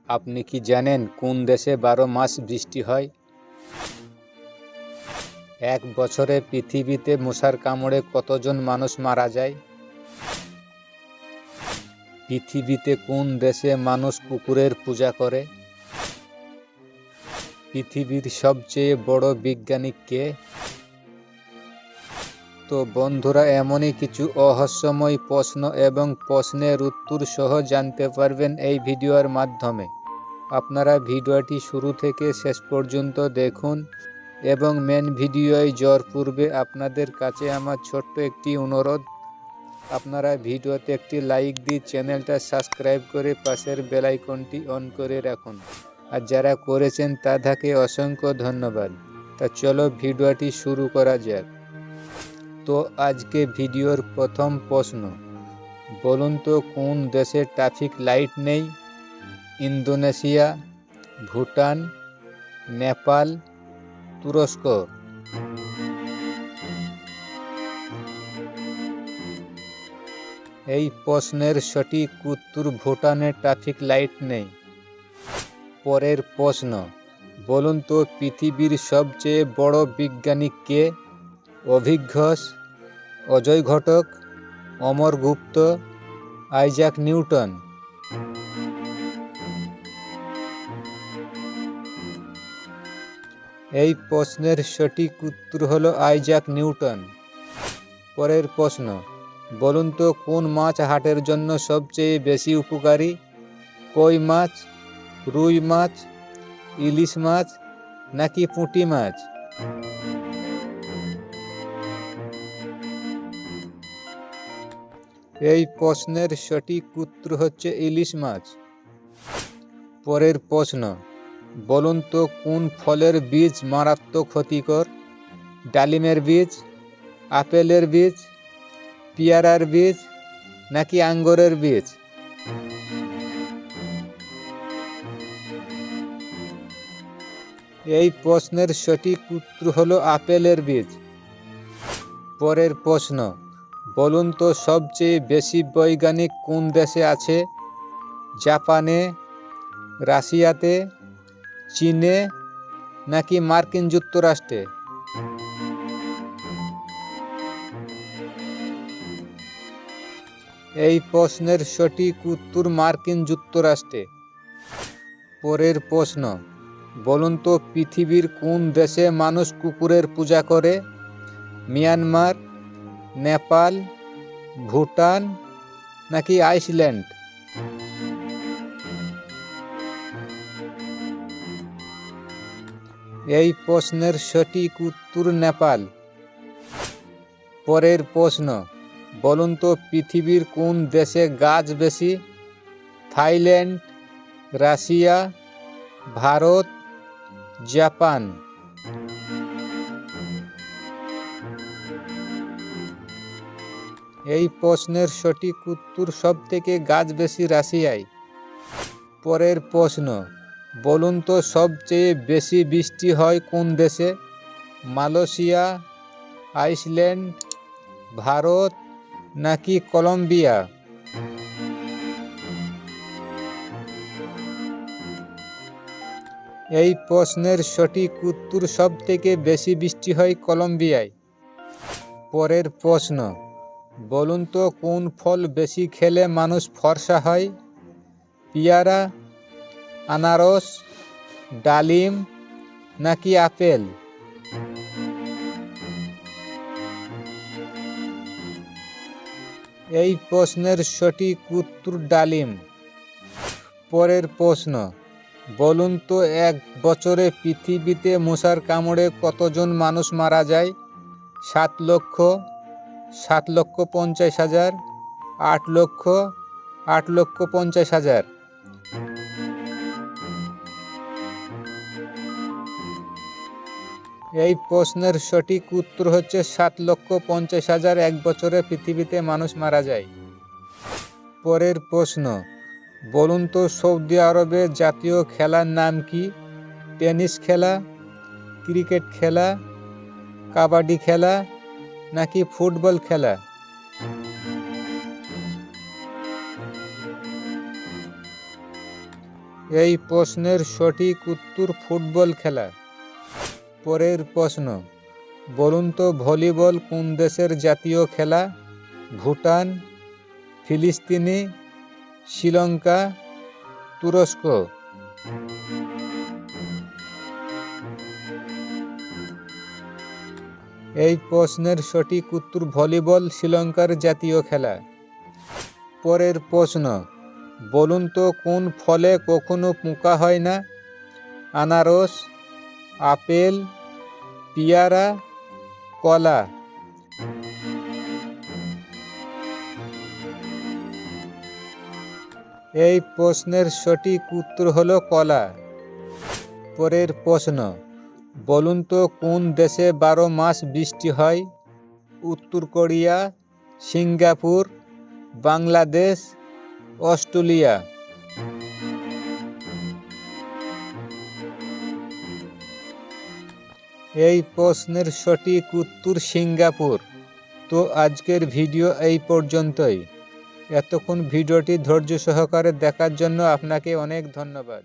আপনি কি জানেন কোন দেশে 12 মাস বৃষ্টি হয়? এক বছরে পৃথিবীতে মশার কামড়ে কতজন মানুষ মারা যায়? পৃথিবীতে কোন দেশে মানুষ কুকুরের পূজা করে? পৃথিবীর সবচেয়ে বড় বিজ্ঞানী কে? তো বন্ধুরা, এমনই কিছু রহস্যময় প্রশ্ন এবং প্রশ্নের উত্তর সহ জানতে পারবেন এই ভিডিওর মাধ্যমে। আপনারা ভিডিওটি শুরু থেকে শেষ পর্যন্ত দেখুন এবং মেন ভিডিওয় যাওয়ার পূর্বে আপনাদের কাছে আমার ছোট্ট একটি অনুরোধ, আপনারা ভিডিওতে একটি লাইক দিয়ে চ্যানেলটা সাবস্ক্রাইব করে পাশের বেল আইকনটি অন করে রাখুন, আর যারা করেছেন তাদেরকে অসংখ্য ধন্যবাদ। তা চলো ভিডিওটি শুরু করা যাক। তো আজকে ভিডিওর প্রথম প্রশ্ন, বলুন তো কোন দেশে ট্রাফিক লাইট নেই? ইন্দোনেশিয়া, ভুটান, নেপাল, তুরস্ক। এই প্রশ্নের সঠিক উত্তর ভুটানে ট্রাফিক লাইট নেই। পরের প্রশ্ন, বলুন তো পৃথিবীর সবচেয়ে বড় বিজ্ঞানী কে? অভিজ্ঞ ঘোষ, অজয় ঘটক, অমর গুপ্ত, আইজাক নিউটন। এই প্রশ্নের সঠিক উত্তর হলো আইজাক নিউটন। পরের প্রশ্ন, বলুন তো কোন মাছ হার্টের জন্য সবচেয়ে বেশি উপকারী? কই মাছ, রুই মাছ, ইলিশ মাছ নাকি পুঁটি মাছ? এই প্রশ্নের সঠিক উত্তর হচ্ছে ইলিশ মাছ। পরের প্রশ্ন, বলুন তো কোন ফলের বীজ মারাত্মক ক্ষতিকর? ডালিমের বীজ, আপেলের বীজ, পেয়ারার বীজ নাকি আঙ্গুরের বীজ? এই প্রশ্নের সঠিক উত্তর হলো আপেলের বীজ। পরের প্রশ্ন, বলুন তো সবচেয়ে বেশি বৈজ্ঞানিক কোন দেশে আছে? জাপানে, রাশিয়াতে, চীনে নাকি মার্কিন যুক্তরাষ্ট্রে? এই প্রশ্নের সঠিক উত্তর মার্কিন যুক্তরাষ্ট্রে। পরের প্রশ্ন, বলুন তো পৃথিবীর কোন দেশে মানুষ কুকুরের পূজা করে? মিয়ানমার, নেপাল, ভুটান নাকি আইসল্যান্ড? এই প্রশ্নের সঠিক উত্তর নেপাল। পরের প্রশ্ন, বলুন তো পৃথিবীর কোন দেশে গাছ বেশি? Thailand, Russia, Bharat, Japan. এই প্রশ্নের সঠিক উত্তর সবথেকে গাছ বেশি রাশিয়ায়। পরের প্রশ্ন, বলুন তো সবচেয়ে বেশি বৃষ্টি হয় কোন দেশে? মালয়েশিয়া, আইসল্যান্ড, ভারত নাকি কলম্বিয়া? এই প্রশ্নের সঠিক উত্তর সবথেকে বেশি বৃষ্টি হয় কলম্বিয়ায়। পরের প্রশ্ন, বলুন তো কোন ফল বেশি খেলে মানুষ ফর্সা হয়? পেয়ারা, আনারস, ডালিম নাকি আপেল? এই প্রশ্নের সঠিক উত্তর ডালিম। পরের প্রশ্ন, বলুন তো এক বছরে পৃথিবীতে মশার কামড়ে কতজন মানুষ মারা যায়? 7 লক্ষ, 7,50,000, 8 লক্ষ, 8,50,000। এই প্রশ্নের সঠিক উত্তর হচ্ছে 7,50,000 এক বছরে পৃথিবীতে মানুষ মারা যায়। পরের প্রশ্ন, বলুন তো সৌদি আরবের জাতীয় খেলার নাম কি? টেনিস খেলা, ক্রিকেট খেলা, কাবাডি খেলা নাকি ফুটবল খেলা? এই প্রশ্নের সঠিক উত্তর ফুটবল খেলা। পরের প্রশ্ন, বলুন তো ভলিবল কোন দেশের জাতীয় খেলা? ভুটান, ফিলিস্তিনি, শ্রীলঙ্কা, তুরস্ক। এই প্রশ্নের সঠিক উত্তর ভলিবল শ্রীলঙ্কার জাতীয় খেলা। পরের প্রশ্ন, বলুন তো কোন ফলে কখনো পোকা হয় না? আনারস, আপেল, পেয়ারা, কলা। এই প্রশ্নের সঠিক উত্তর হলো কলা। পরের প্রশ্ন, বলুন তো কোন দেশে 12 মাস বৃষ্টি হয়? উত্তর কোরিয়া, সিঙ্গাপুর, বাংলাদেশ, অস্ট্রেলিয়া। এই প্রশ্নের সঠিক উত্তর সিঙ্গাপুর। তো আজকের ভিডিও এই পর্যন্তই। এতক্ষণ ভিডিওটি ধৈর্য সহকারে দেখার জন্য আপনাকে অনেক ধন্যবাদ।